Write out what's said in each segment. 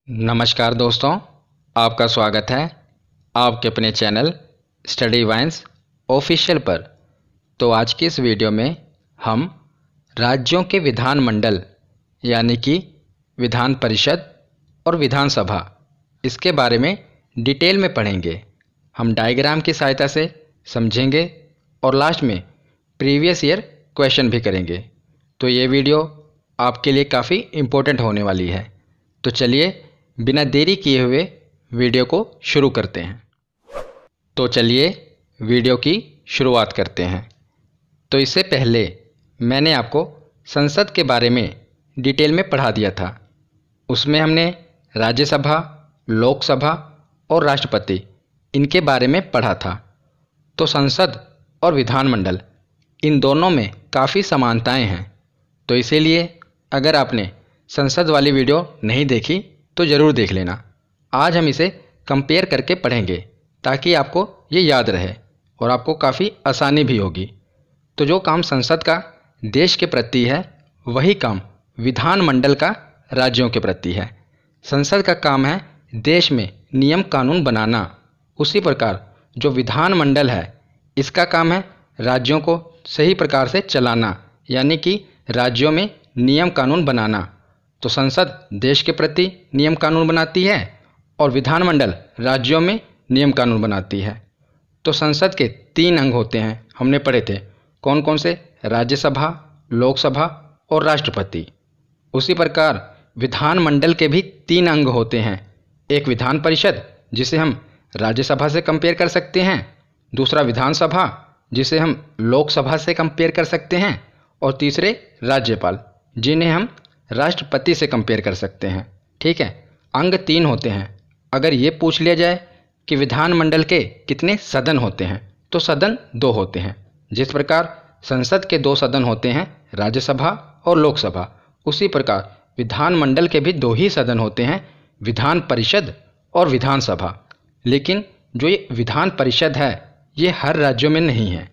नमस्कार दोस्तों, आपका स्वागत है आपके अपने चैनल स्टडी वाइन्स ऑफिशियल पर। तो आज की इस वीडियो में हम राज्यों के विधानमंडल यानी कि विधान परिषद और विधानसभा इसके बारे में डिटेल में पढ़ेंगे। हम डायग्राम की सहायता से समझेंगे और लास्ट में प्रीवियस ईयर क्वेश्चन भी करेंगे। तो ये वीडियो आपके लिए काफ़ी इम्पोर्टेंट होने वाली है। तो चलिए बिना देरी किए हुए वीडियो को शुरू करते हैं। तो चलिए वीडियो की शुरुआत करते हैं। तो इससे पहले मैंने आपको संसद के बारे में डिटेल में पढ़ा दिया था। उसमें हमने राज्यसभा, लोकसभा और राष्ट्रपति इनके बारे में पढ़ा था। तो संसद और विधानमंडल इन दोनों में काफ़ी समानताएं हैं। तो इसीलिए अगर आपने संसद वाली वीडियो नहीं देखी तो ज़रूर देख लेना। आज हम इसे कंपेयर करके पढ़ेंगे ताकि आपको ये याद रहे और आपको काफ़ी आसानी भी होगी। तो जो काम संसद का देश के प्रति है वही काम विधानमंडल का राज्यों के प्रति है। संसद का काम है देश में नियम कानून बनाना। उसी प्रकार जो विधानमंडल है इसका काम है राज्यों को सही प्रकार से चलाना, यानी कि राज्यों में नियम कानून बनाना। तो संसद देश के प्रति नियम कानून बनाती है और विधानमंडल राज्यों में नियम कानून बनाती है। तो संसद के 3 अंग होते हैं, हमने पढ़े थे। कौन कौन से? राज्यसभा, लोकसभा और राष्ट्रपति। उसी प्रकार विधानमंडल के भी 3 अंग होते हैं। एक विधान परिषद जिसे हम राज्यसभा से कंपेयर कर सकते हैं, दूसरा विधानसभा जिसे हम लोकसभा से कंपेयर कर सकते हैं, और तीसरे राज्यपाल जिन्हें हम राष्ट्रपति से कंपेयर कर सकते हैं। ठीक है, अंग 3 होते हैं। अगर ये पूछ लिया जाए कि विधानमंडल के कितने सदन होते हैं तो सदन 2 होते हैं। जिस प्रकार संसद के 2 सदन होते हैं, राज्यसभा और लोकसभा, उसी प्रकार विधानमंडल के भी 2 ही सदन होते हैं, विधान परिषद और विधानसभा। लेकिन जो ये विधान परिषद है ये हर राज्यों में नहीं है,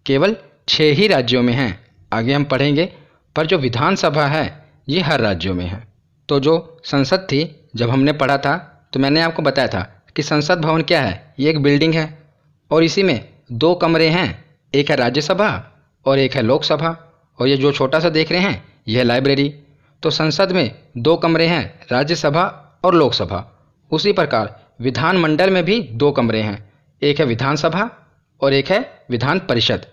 केवल 6 ही राज्यों में है। आगे हम पढ़ेंगे। पर जो विधानसभा है ये हर राज्यों में है। तो जो संसद थी, जब हमने पढ़ा था तो मैंने आपको बताया था कि संसद भवन क्या है। ये एक बिल्डिंग है और इसी में 2 कमरे हैं, एक है राज्यसभा और एक है लोकसभा। और ये जो छोटा सा देख रहे हैं यह है लाइब्रेरी। तो संसद में 2 कमरे हैं, राज्यसभा और लोकसभा। उसी प्रकार विधानमंडल में भी 2 कमरे हैं, एक है विधानसभा और एक है विधान परिषद।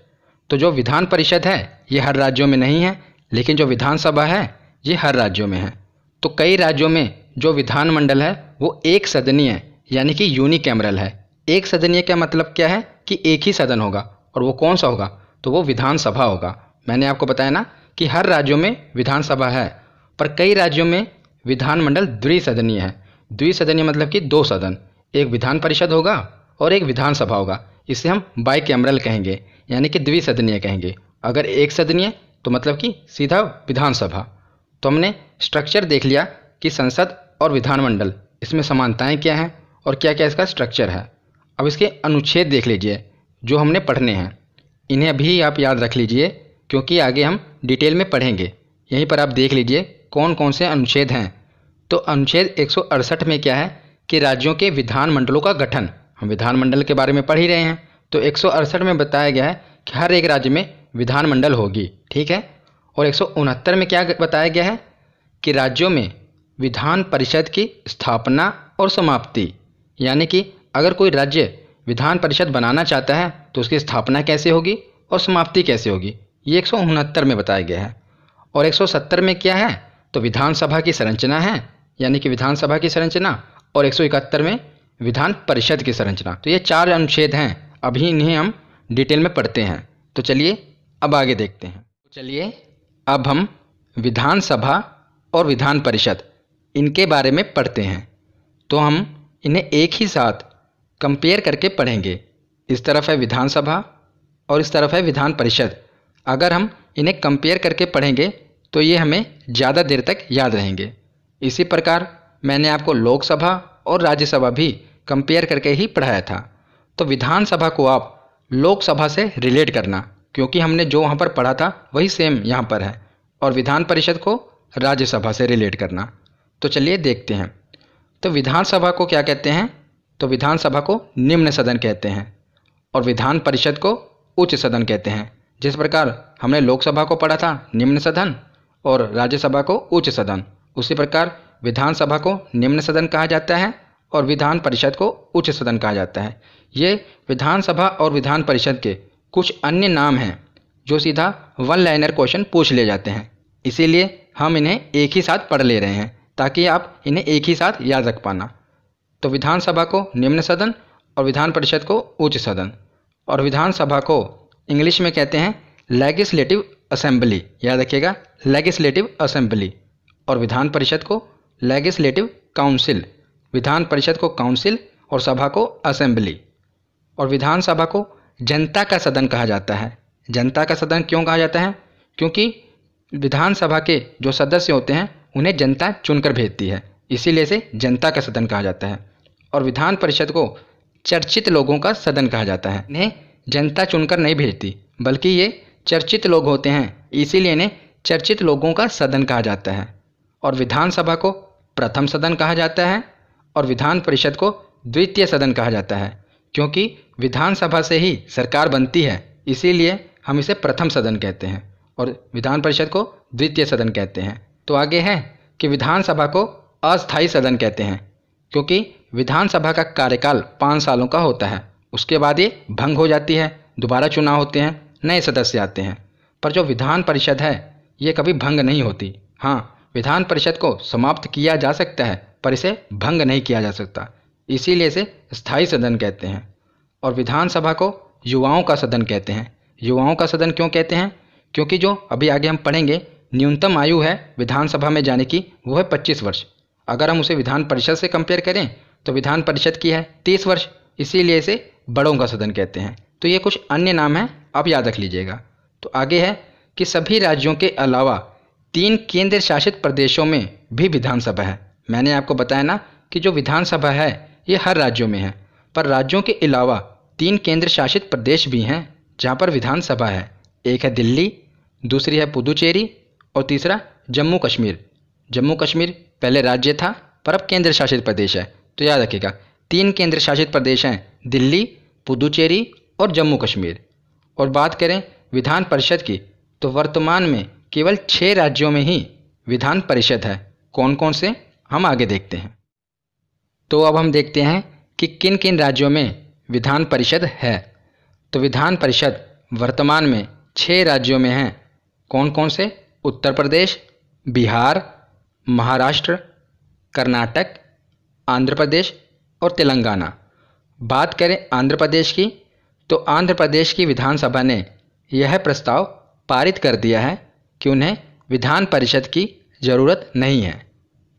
तो जो विधान परिषद है ये हर राज्यों में नहीं है, लेकिन जो विधानसभा है ये हर राज्यों में है। तो कई राज्यों में जो विधानमंडल है वो एक सदनीय है, यानी कि यूनिकैमरल है। एक सदनीय का मतलब क्या है कि एक ही सदन होगा, और वो कौन सा होगा? तो वो विधानसभा होगा। मैंने आपको बताया ना कि हर राज्यों में विधानसभा है, पर कई राज्यों में विधानमंडल द्विसदनीय है। द्विसदनीय मतलब कि 2 सदन, एक विधान परिषद होगा और एक विधानसभा होगा। इसे हम बाइकैमरल कहेंगे, यानी कि द्विसदनीय कहेंगे। अगर एक सदनीय तो मतलब कि सीधा विधानसभा। तो हमने स्ट्रक्चर देख लिया कि संसद और विधानमंडल इसमें समानताएं क्या हैं और क्या क्या इसका स्ट्रक्चर है। अब इसके अनुच्छेद देख लीजिए जो हमने पढ़ने हैं। इन्हें अभी आप याद रख लीजिए क्योंकि आगे हम डिटेल में पढ़ेंगे। यहीं पर आप देख लीजिए कौन कौन से अनुच्छेद हैं। तो अनुच्छेद 168 में क्या है कि राज्यों के विधानमंडलों का गठन। हम विधानमंडल के बारे में पढ़ ही रहे हैं। तो 168 में बताया गया है कि हर एक राज्य में विधानमंडल होगी। ठीक है। और 169 में क्या बताया गया है कि राज्यों में विधान परिषद की स्थापना और समाप्ति, यानी कि अगर कोई राज्य विधान परिषद बनाना चाहता है तो उसकी स्थापना कैसे होगी और समाप्ति कैसे होगी, ये 169 में बताया गया है। और 170 में क्या है तो विधानसभा की संरचना है, यानी कि विधानसभा की संरचना, और 171 में विधान परिषद की संरचना। तो ये 4 अनुच्छेद हैं। अभी इन्हें हम डिटेल में पढ़ते हैं। तो चलिए अब आगे देखते हैं। चलिए अब हम विधानसभा और विधान परिषद इनके बारे में पढ़ते हैं। तो हम इन्हें एक ही साथ कंपेयर करके पढ़ेंगे। इस तरफ है विधानसभा और इस तरफ है विधान परिषद। अगर हम इन्हें कंपेयर करके पढ़ेंगे तो ये हमें ज़्यादा देर तक याद रहेंगे। इसी प्रकार मैंने आपको लोकसभा और राज्यसभा भी कंपेयर करके ही पढ़ाया था। तो विधानसभा को आप लोकसभा से रिलेट करना, क्योंकि हमने जो वहाँ पर पढ़ा था वही सेम यहाँ पर है, और विधान परिषद को राज्यसभा से रिलेट करना। तो चलिए देखते हैं। तो विधानसभा को क्या कहते हैं? तो विधानसभा को निम्न सदन कहते हैं और विधान परिषद को उच्च सदन कहते हैं। जिस प्रकार हमने लोकसभा को पढ़ा था निम्न सदन और राज्यसभा को उच्च सदन, उसी प्रकार विधानसभा को निम्न सदन कहा जाता है और विधान परिषद को उच्च सदन कहा जाता है। ये विधानसभा और विधान परिषद के कुछ अन्य नाम हैं जो सीधा वन लाइनर क्वेश्चन पूछ ले जाते हैं, इसीलिए हम इन्हें एक ही साथ पढ़ ले रहे हैं ताकि आप इन्हें एक ही साथ याद रख पाना। तो विधानसभा को निम्न सदन और विधान परिषद को उच्च सदन, और विधानसभा को इंग्लिश में कहते हैं लेजिस्लेटिव असेंबली, याद रखिएगा लेजिस्लेटिव असेंबली, और विधान परिषद को लेजिस्लेटिव काउंसिल, विधान परिषद को काउंसिल और सभा को असेंबली। और विधानसभा को जनता का सदन कहा जाता है। जनता का सदन क्यों कहा जाता है? क्योंकि विधानसभा के जो सदस्य होते हैं उन्हें जनता चुनकर भेजती है, इसीलिए इसे जनता का सदन कहा जाता है। और विधान परिषद को चर्चित लोगों का सदन कहा जाता है। इन्हें जनता चुनकर नहीं भेजती बल्कि ये चर्चित लोग होते हैं, इसीलिए इन्हें चर्चित लोगों का सदन कहा जाता है। और विधानसभा को प्रथम सदन कहा जाता है और विधान परिषद को द्वितीय सदन कहा जाता है, क्योंकि विधानसभा से ही सरकार बनती है, इसीलिए हम इसे प्रथम सदन कहते हैं और विधान परिषद को द्वितीय सदन कहते हैं। तो आगे है कि विधानसभा को अस्थायी सदन कहते हैं, क्योंकि विधानसभा का कार्यकाल 5 सालों का होता है, उसके बाद ये भंग हो जाती है, दोबारा चुनाव होते हैं, नए सदस्य आते हैं। पर जो विधान परिषद है ये कभी भंग नहीं होती। हाँ, विधान परिषद को समाप्त किया जा सकता है पर इसे भंग नहीं किया जा सकता, इसीलिए इसे स्थायी सदन कहते हैं। और विधानसभा को युवाओं का सदन कहते हैं। युवाओं का सदन क्यों कहते हैं? क्योंकि जो अभी आगे हम पढ़ेंगे न्यूनतम आयु है विधानसभा में जाने की वो है 25 वर्ष। अगर हम उसे विधान परिषद से कंपेयर करें तो विधान परिषद की है 30 वर्ष, इसीलिए इसे बड़ों का सदन कहते हैं। तो ये कुछ अन्य नाम हैं, आप याद रख लीजिएगा। तो आगे है कि सभी राज्यों के अलावा 3 केंद्र शासित प्रदेशों में भी विधानसभा है। मैंने आपको बताया ना कि जो विधानसभा है ये हर राज्यों में है, पर राज्यों के अलावा 3 केंद्र शासित प्रदेश भी हैं जहाँ पर विधानसभा है। एक है दिल्ली, दूसरी है पुदुचेरी और तीसरा जम्मू कश्मीर। जम्मू कश्मीर पहले राज्य था पर अब केंद्र शासित प्रदेश है। तो याद रखिएगा 3 केंद्र शासित प्रदेश हैं, दिल्ली, पुदुचेरी और जम्मू कश्मीर। और बात करें विधान परिषद की तो वर्तमान में केवल 6 राज्यों में ही विधान परिषद है। कौन कौन से, हम आगे देखते हैं। तो अब हम देखते हैं कि किन किन राज्यों में विधान परिषद है। तो विधान परिषद वर्तमान में 6 राज्यों में है। कौन कौन से? उत्तर प्रदेश, बिहार, महाराष्ट्र, कर्नाटक, आंध्र प्रदेश और तेलंगाना। बात करें आंध्र प्रदेश की तो आंध्र प्रदेश की विधानसभा ने यह प्रस्ताव पारित कर दिया है कि उन्हें विधान परिषद की ज़रूरत नहीं है।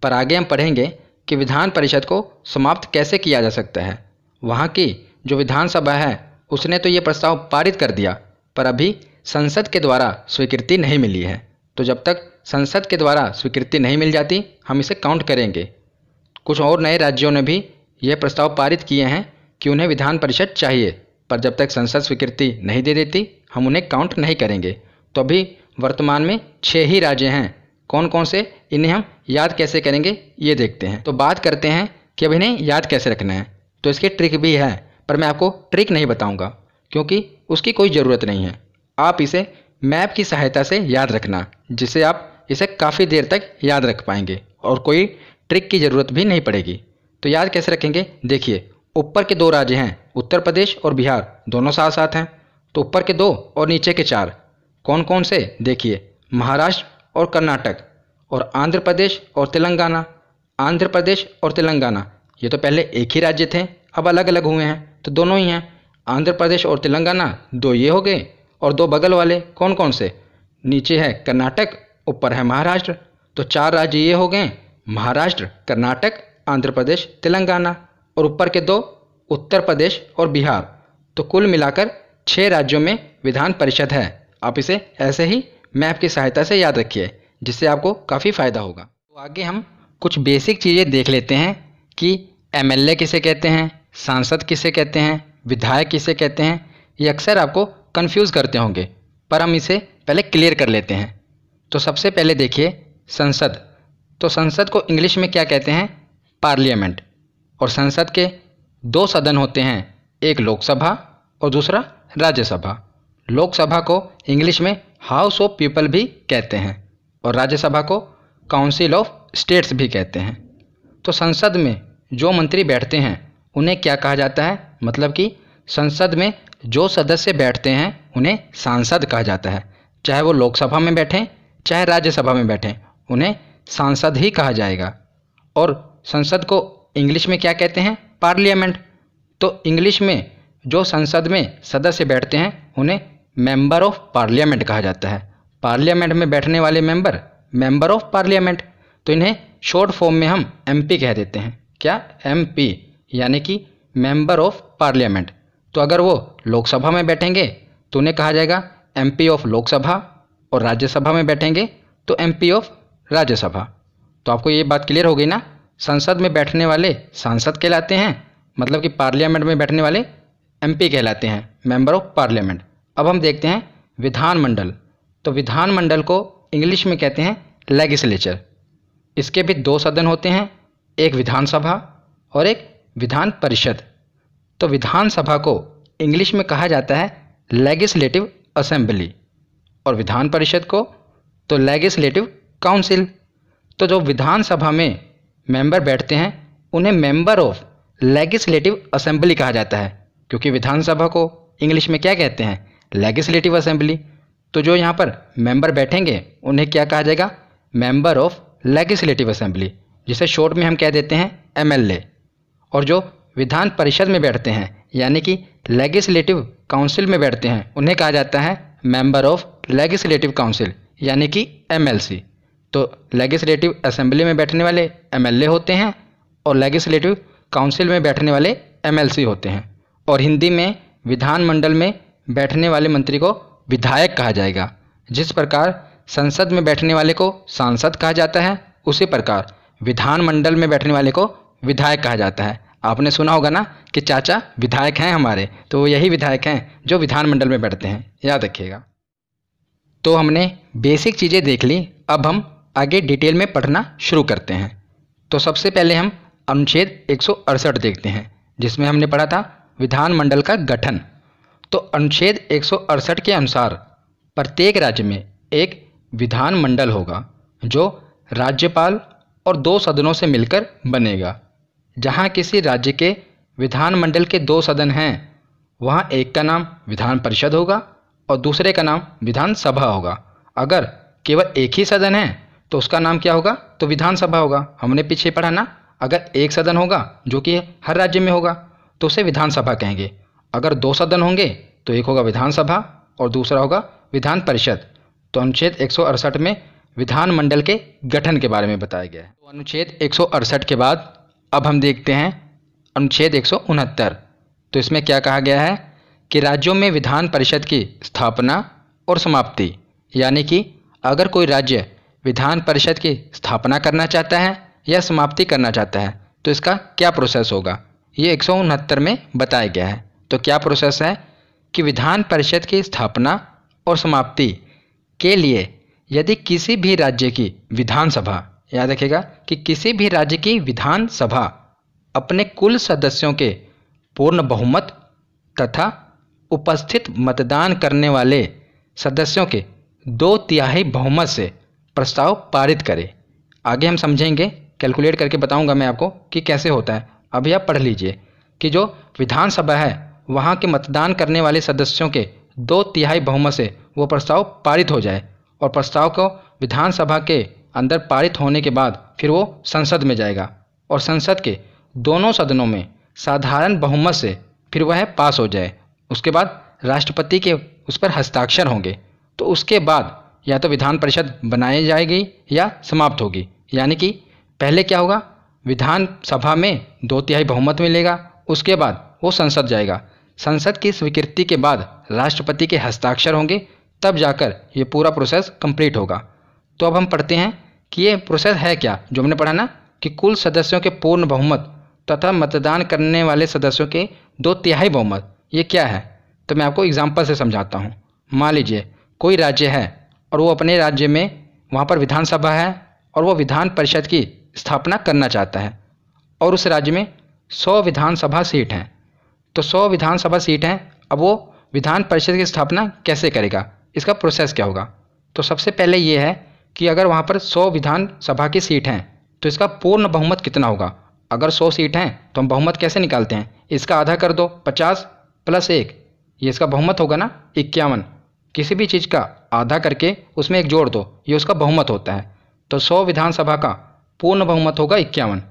पर आगे हम पढ़ेंगे कि विधान परिषद को समाप्त कैसे किया जा सकता है। वहाँ की जो विधानसभा है उसने तो ये प्रस्ताव पारित कर दिया, पर अभी संसद के द्वारा स्वीकृति नहीं मिली है। तो जब तक संसद के द्वारा स्वीकृति नहीं मिल जाती हम इसे काउंट करेंगे। कुछ और नए राज्यों ने भी यह प्रस्ताव पारित किए हैं कि उन्हें विधान परिषद चाहिए, पर जब तक संसद स्वीकृति नहीं दे देती हम उन्हें काउंट नहीं करेंगे। तो अभी वर्तमान में 6 ही राज्य हैं। कौन कौन से, इन्हें हम याद कैसे करेंगे ये देखते हैं। तो बात करते हैं कि अब इन्हें याद कैसे रखना है। तो इसकी ट्रिक भी है, पर मैं आपको ट्रिक नहीं बताऊंगा क्योंकि उसकी कोई ज़रूरत नहीं है। आप इसे मैप की सहायता से याद रखना, जिससे आप इसे काफ़ी देर तक याद रख पाएंगे और कोई ट्रिक की ज़रूरत भी नहीं पड़ेगी। तो याद कैसे रखेंगे, देखिए ऊपर के 2 राज्य हैं उत्तर प्रदेश और बिहार, दोनों साथ साथ हैं। तो ऊपर के 2 और नीचे के 4 कौन कौन से, देखिए महाराष्ट्र और कर्नाटक और आंध्र प्रदेश और तेलंगाना। आंध्र प्रदेश और तेलंगाना ये तो पहले एक ही राज्य थे, अब अलग अलग हुए हैं, तो दोनों ही हैं। आंध्र प्रदेश और तेलंगाना 2 ये हो गए और 2 बगल वाले कौन कौन से, नीचे है कर्नाटक, ऊपर है महाराष्ट्र। तो 4 राज्य ये हो गए, महाराष्ट्र, कर्नाटक, आंध्र प्रदेश, तेलंगाना, और ऊपर के 2 उत्तर प्रदेश और बिहार। तो कुल मिलाकर 6 राज्यों में विधान परिषद है। आप इसे ऐसे ही मैप की सहायता से याद रखिए, जिससे आपको काफ़ी फ़ायदा होगा। तो आगे हम कुछ बेसिक चीज़ें देख लेते हैं कि एमएलए किसे कहते हैं, सांसद किसे कहते हैं, विधायक किसे कहते हैं। ये अक्सर आपको कंफ्यूज करते होंगे, पर हम इसे पहले क्लियर कर लेते हैं। तो सबसे पहले देखिए संसद। तो संसद को इंग्लिश में क्या कहते हैं, पार्लियामेंट। और संसद के दो सदन होते हैं, एक लोकसभा और दूसरा राज्यसभा। लोकसभा को इंग्लिश में हाउस ऑफ पीपल भी कहते हैं और राज्यसभा को काउंसिल ऑफ स्टेट्स भी कहते हैं। तो संसद में जो मंत्री बैठते हैं उन्हें क्या कहा जाता है, मतलब कि संसद में जो सदस्य बैठते हैं उन्हें सांसद कहा जाता है। चाहे वो लोकसभा में बैठें चाहे राज्यसभा में बैठें, उन्हें सांसद ही कहा जाएगा। और संसद को इंग्लिश में क्या कहते हैं, पार्लियामेंट। तो इंग्लिश में जो संसद में सदस्य बैठते हैं उन्हें मेंबर ऑफ पार्लियामेंट कहा जाता है। पार्लियामेंट में बैठने वाले मेंबर ऑफ पार्लियामेंट। तो इन्हें शॉर्ट फॉर्म में हम एमपी कह देते हैं। क्या, एमपी, यानी कि मेंबर ऑफ पार्लियामेंट। तो अगर वो लोकसभा में बैठेंगे तो उन्हें कहा जाएगा एमपी ऑफ लोकसभा, और राज्यसभा में बैठेंगे तो एमपी ऑफ राज्यसभा। तो आपको ये बात क्लियर हो गई ना, संसद में बैठने वाले सांसद कहलाते हैं, मतलब कि पार्लियामेंट में बैठने वाले एमपी कहलाते हैं, मेंबर ऑफ पार्लियामेंट। अब हम देखते हैं विधानमंडल। तो विधानमंडल को इंग्लिश में कहते हैं लेजिस्लेचर। इसके भी दो सदन होते हैं, एक विधानसभा और एक विधान परिषद। तो विधानसभा को इंग्लिश में कहा जाता है लेजिस्लेटिव असेंबली और विधान परिषद को तो लेजिस्लेटिव काउंसिल। तो जो विधानसभा में मेंबर बैठते हैं उन्हें मेंबर ऑफ लेजिस्लेटिव असेंबली कहा जाता है, क्योंकि विधानसभा को इंग्लिश में क्या कहते हैं, लेजिस्लेटिव असेंबली। तो जो यहाँ पर मेंबर बैठेंगे उन्हें क्या कहा जाएगा, मेंबर ऑफ लेजिस्लेटिव असेंबली, जिसे शॉर्ट में हम कह देते हैं एमएलए। और जो विधान परिषद में बैठते हैं यानी कि लेजिस्लेटिव काउंसिल में बैठते हैं उन्हें कहा जाता है मेंबर ऑफ लेजिस्लेटिव काउंसिल, यानी कि एमएलसी। तो लेजिस्लेटिव असेंबली में बैठने वाले एमएलए होते हैं और लेजिस्लेटिव काउंसिल में बैठने वाले एमएलसी होते हैं। और हिंदी में विधानमंडल में बैठने वाले मंत्री को विधायक कहा जाएगा। जिस प्रकार संसद में बैठने वाले को सांसद कहा जाता है, उसी प्रकार विधानमंडल में बैठने वाले को विधायक कहा जाता है। आपने सुना होगा ना कि चाचा विधायक हैं हमारे, तो वो यही विधायक हैं जो विधानमंडल में बैठते हैं, याद रखिएगा। तो हमने बेसिक चीज़ें देख ली, अब हम आगे डिटेल में पढ़ना शुरू करते हैं। तो सबसे पहले हम अनुच्छेद 168 देखते हैं, जिसमें हमने पढ़ा था विधानमंडल का गठन। तो अनुच्छेद 168 के अनुसार प्रत्येक राज्य में एक विधानमंडल होगा जो राज्यपाल और दो सदनों से मिलकर बनेगा। जहाँ किसी राज्य के विधानमंडल के दो सदन हैं वहाँ एक का नाम विधान परिषद होगा और दूसरे का नाम विधानसभा होगा। अगर केवल एक ही सदन है तो उसका नाम क्या होगा, तो विधानसभा होगा। हमने पीछे पढ़ा ना, अगर एक सदन होगा जो कि हर राज्य में होगा तो उसे विधानसभा कहेंगे। अगर दो सदन होंगे तो एक होगा विधानसभा और दूसरा होगा विधान परिषद। तो अनुच्छेद 168 में विधानमंडल के गठन के बारे में बताया गया है। तो अनुच्छेद 168 के बाद अब हम देखते हैं अनुच्छेद 169। तो इसमें क्या कहा गया है कि राज्यों में विधान परिषद की स्थापना और समाप्ति, यानी कि अगर कोई राज्य विधान परिषद की स्थापना करना चाहता है या समाप्ति करना चाहता है तो इसका क्या प्रोसेस होगा, ये 169 में बताया गया है। तो क्या प्रोसेस है कि विधान परिषद की स्थापना और समाप्ति के लिए यदि किसी भी राज्य की विधानसभा, याद रखिएगा कि किसी भी राज्य की विधानसभा अपने कुल सदस्यों के पूर्ण बहुमत तथा उपस्थित मतदान करने वाले सदस्यों के 2/3 बहुमत से प्रस्ताव पारित करे। आगे हम समझेंगे, कैलकुलेट करके बताऊंगा मैं आपको कि कैसे होता है। अभी आप पढ़ लीजिए कि जो विधानसभा है वहाँ के मतदान करने वाले सदस्यों के 2/3 बहुमत से वो प्रस्ताव पारित हो जाए और प्रस्ताव को विधानसभा के अंदर पारित होने के बाद फिर वो संसद में जाएगा और संसद के दोनों सदनों में साधारण बहुमत से फिर वह पास हो जाए। उसके बाद राष्ट्रपति के उस पर हस्ताक्षर होंगे। तो उसके बाद या तो विधान परिषद बनाई जाएगी या समाप्त होगी। यानी कि पहले क्या होगा, विधानसभा में 2/3 बहुमत मिलेगा, उसके बाद वो संसद जाएगा। संसद की स्वीकृति के बाद राष्ट्रपति के हस्ताक्षर होंगे, तब जाकर ये पूरा प्रोसेस कंप्लीट होगा। तो अब हम पढ़ते हैं कि ये प्रोसेस है क्या, जो हमने पढ़ा ना कि कुल सदस्यों के पूर्ण बहुमत तथा मतदान करने वाले सदस्यों के 2/3 बहुमत, ये क्या है। तो मैं आपको एग्जाम्पल से समझाता हूँ। मान लीजिए कोई राज्य है और वो अपने राज्य में वहाँ पर विधानसभा है और वो विधान परिषद की स्थापना करना चाहता है और उस राज्य में 100 विधानसभा सीट हैं। तो 100 विधानसभा सीट हैं, अब वो विधान परिषद की स्थापना कैसे करेगा, इसका प्रोसेस क्या होगा। तो सबसे पहले ये है कि अगर वहाँ पर 100 विधानसभा की सीट हैं तो इसका पूर्ण बहुमत कितना होगा। अगर 100 सीट हैं तो हम बहुमत कैसे निकालते हैं, इसका आधा कर दो, 50 + 1, ये इसका बहुमत होगा ना 51। किसी भी चीज़ का आधा करके उसमें 1 जोड़ दो, ये उसका बहुमत होता है। तो 100 विधानसभा का पूर्ण बहुमत होगा 51।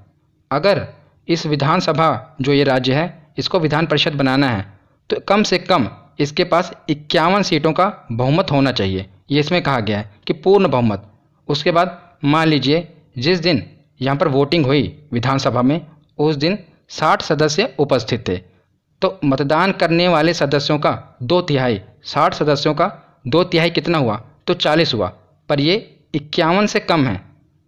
अगर इस विधानसभा जो ये राज्य है इसको विधान परिषद बनाना है तो कम से कम इसके पास 51 सीटों का बहुमत होना चाहिए, ये इसमें कहा गया है कि पूर्ण बहुमत। उसके बाद मान लीजिए जिस दिन यहाँ पर वोटिंग हुई विधानसभा में उस दिन 60 सदस्य उपस्थित थे, तो मतदान करने वाले सदस्यों का 2/3, 60 सदस्यों का 2/3 कितना हुआ, तो 40 हुआ। पर ये 51 से कम है,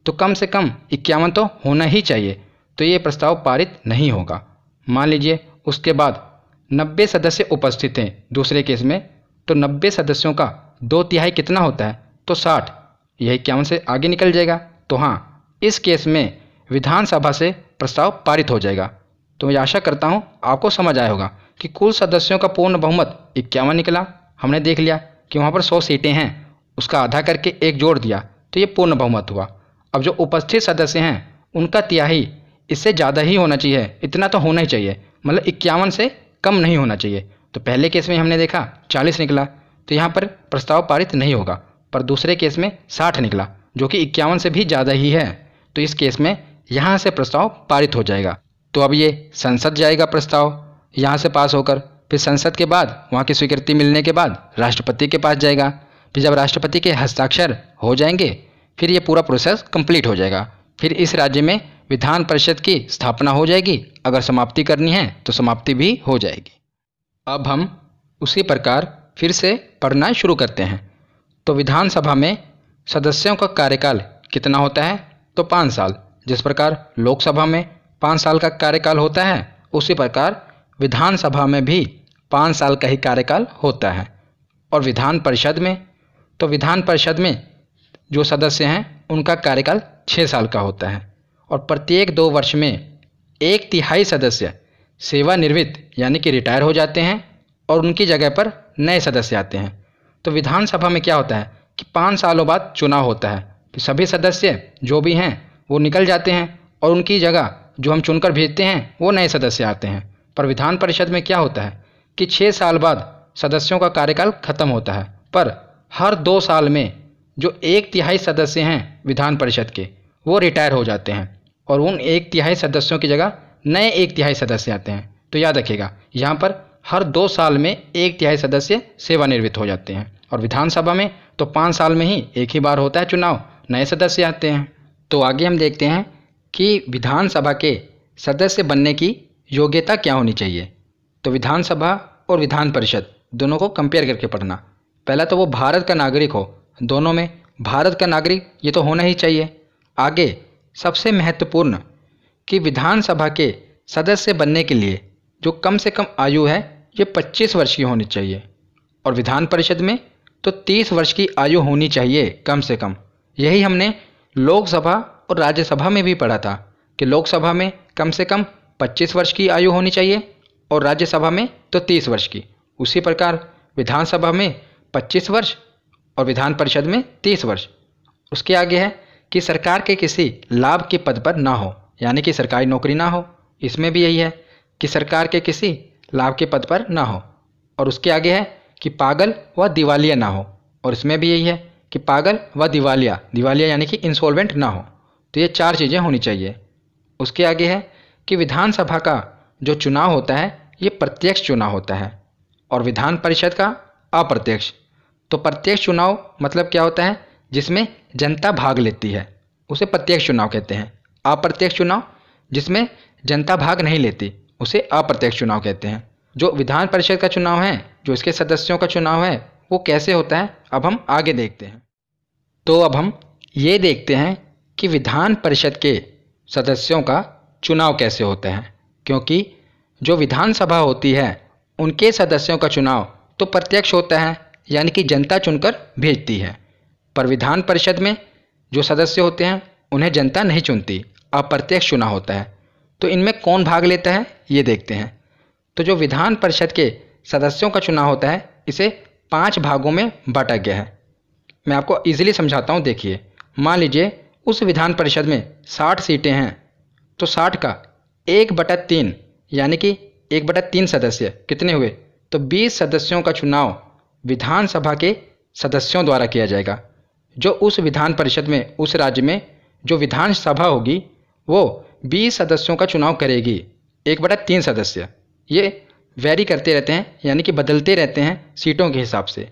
तो कम से कम 51 तो होना ही चाहिए, तो ये प्रस्ताव पारित नहीं होगा। मान लीजिए उसके बाद 90 सदस्य उपस्थित हैं दूसरे केस में, तो 90 सदस्यों का 2/3 कितना होता है, तो 60, यह 51 से आगे निकल जाएगा। तो हाँ, इस केस में विधानसभा से प्रस्ताव पारित हो जाएगा। तो मैं आशा करता हूँ आपको समझ आया होगा कि कुल सदस्यों का पूर्ण बहुमत 51 निकला। हमने देख लिया कि वहाँ पर 100 सीटें हैं, उसका आधा करके 1 जोड़ दिया तो ये पूर्ण बहुमत हुआ। अब जो उपस्थित सदस्य हैं उनका तिहाई इससे ज़्यादा ही होना चाहिए, इतना तो होना ही चाहिए, मतलब 51 से कम नहीं होना चाहिए। तो पहले केस में हमने देखा 40 निकला, तो यहाँ पर प्रस्ताव पारित नहीं होगा। पर दूसरे केस में 60 निकला जो कि 51 से भी ज़्यादा ही है, तो इस केस में यहाँ से प्रस्ताव पारित हो जाएगा। तो अब ये संसद जाएगा प्रस्ताव यहाँ से पास होकर, फिर संसद के बाद वहाँ की स्वीकृति मिलने के बाद राष्ट्रपति के पास जाएगा। फिर जब राष्ट्रपति के हस्ताक्षर हो जाएंगे फिर ये पूरा प्रोसेस कंप्लीट हो जाएगा। फिर इस राज्य में विधान परिषद की स्थापना हो जाएगी। अगर समाप्ति करनी है तो समाप्ति भी हो जाएगी। अब हम उसी प्रकार फिर से पढ़ना शुरू करते हैं। तो विधानसभा में सदस्यों का कार्यकाल कितना होता है, तो 5 साल। जिस प्रकार लोकसभा में 5 साल का कार्यकाल होता है उसी प्रकार विधानसभा में भी 5 साल का ही कार्यकाल होता है। और विधान परिषद में, तो विधान परिषद में जो सदस्य हैं उनका कार्यकाल 6 साल का होता है। और प्रत्येक 2 वर्ष में 1/3 सदस्य सेवानिवृत्त यानी कि रिटायर हो जाते हैं और उनकी जगह पर नए सदस्य आते हैं। तो विधानसभा में क्या होता है कि 5 सालों बाद चुनाव होता है, तो सभी सदस्य जो भी हैं वो निकल जाते हैं और उनकी जगह जो हम चुनकर भेजते हैं वो नए सदस्य आते हैं। पर विधान परिषद में क्या होता है कि 6 साल बाद सदस्यों का कार्यकाल खत्म होता है, पर हर 2 साल में जो 1/3 सदस्य हैं विधान परिषद के वो रिटायर हो जाते हैं और उन 1/3 सदस्यों की जगह नए 1/3 सदस्य आते हैं। तो याद रखिएगा यहाँ पर हर 2 साल में 1/3 सदस्य सेवानिवृत्त हो जाते हैं। और विधानसभा में तो 5 साल में ही एक ही बार होता है चुनाव, नए सदस्य आते हैं। तो आगे हम देखते हैं कि विधानसभा के सदस्य बनने की योग्यता क्या होनी चाहिए। तो विधानसभा और विधान परिषद दोनों को कंपेयर करके पढ़ना। पहला तो वो भारत का नागरिक हो, दोनों में भारत का नागरिक ये तो होना ही चाहिए। आगे सबसे महत्वपूर्ण कि विधानसभा के सदस्य बनने के लिए जो कम से कम आयु है ये 25 वर्ष की होनी चाहिए। और विधान परिषद में तो 30 वर्ष की आयु होनी चाहिए कम से कम। यही हमने लोकसभा और राज्यसभा में भी पढ़ा था कि लोकसभा में कम से कम 25 वर्ष की आयु होनी चाहिए और राज्यसभा में तो 30 वर्ष की। उसी प्रकार विधानसभा में 25 वर्ष और विधान परिषद में 30 वर्ष। उसके आगे है कि सरकार के किसी लाभ के पद पर ना हो, यानी कि सरकारी नौकरी ना हो। इसमें भी यही है कि सरकार के किसी लाभ के पद पर ना हो। और उसके आगे है कि पागल व दिवालिया ना हो, और इसमें भी यही है कि पागल व दिवालिया, दिवालिया यानी कि इंसॉल्वेंट ना हो। तो ये 4 चीज़ें होनी चाहिए। उसके आगे है कि विधानसभा का जो चुनाव होता है ये प्रत्यक्ष चुनाव होता है और विधान परिषद का अप्रत्यक्ष। तो प्रत्यक्ष चुनाव मतलब क्या होता है, जिसमें जनता भाग लेती है उसे प्रत्यक्ष चुनाव कहते हैं। अप्रत्यक्ष चुनाव जिसमें जनता भाग नहीं लेती उसे अप्रत्यक्ष चुनाव कहते हैं। जो विधान परिषद का चुनाव है, जो इसके सदस्यों का चुनाव है, वो कैसे होता है अब हम आगे देखते हैं। तो अब हम ये देखते हैं कि विधान परिषद के सदस्यों का चुनाव कैसे होता है, क्योंकि जो विधानसभा होती है उनके सदस्यों का चुनाव तो प्रत्यक्ष होता है, यानी कि जनता चुनकर भेजती है। पर विधान परिषद में जो सदस्य होते हैं उन्हें जनता नहीं चुनती, अप्रत्यक्ष चुनाव होता है। तो इनमें कौन भाग लेता है ये देखते हैं। तो जो विधान परिषद के सदस्यों का चुनाव होता है इसे 5 भागों में बांटा गया है। मैं आपको इजीली समझाता हूँ। देखिए, मान लीजिए उस विधान परिषद में 60 सीटें हैं, तो 60 का 1/3 यानी कि 1/3 सदस्य कितने हुए, तो 20 सदस्यों का चुनाव विधानसभा के सदस्यों द्वारा किया जाएगा। जो उस विधान परिषद में उस राज्य में जो विधानसभा होगी वो 20 सदस्यों का चुनाव करेगी। 1/3 सदस्य ये वेरी करते रहते हैं, यानी कि बदलते रहते हैं सीटों के हिसाब से।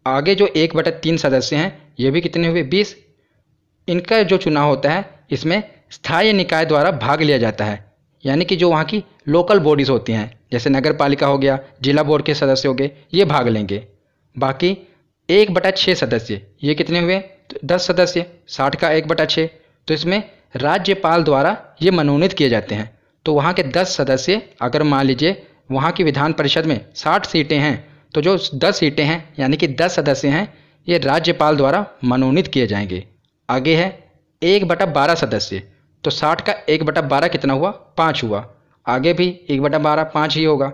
आगे जो 1/3 सदस्य हैं ये भी कितने हुए, 20। इनका जो चुनाव होता है इसमें स्थायी निकाय द्वारा भाग लिया जाता है, यानी कि जो वहाँ की लोकल बॉडीज़ होती हैं जैसे नगर पालिका हो गया, जिला बोर्ड के सदस्य हो गए, ये भाग लेंगे। बाकी 1/6 सदस्य ये कितने हुए, तो 10 सदस्य, 60 का 1/6, तो इसमें राज्यपाल द्वारा ये मनोनीत किए जाते हैं। तो वहाँ के 10 सदस्य, अगर मान लीजिए वहाँ की विधान परिषद में 60 सीटें हैं तो जो 10 सीटें हैं यानी कि 10 सदस्य हैं ये राज्यपाल द्वारा मनोनीत किए जाएंगे। आगे है 1/12 सदस्य, तो 60 का 1/12 कितना हुआ, 5 हुआ। आगे भी 1/12 5 ही होगा।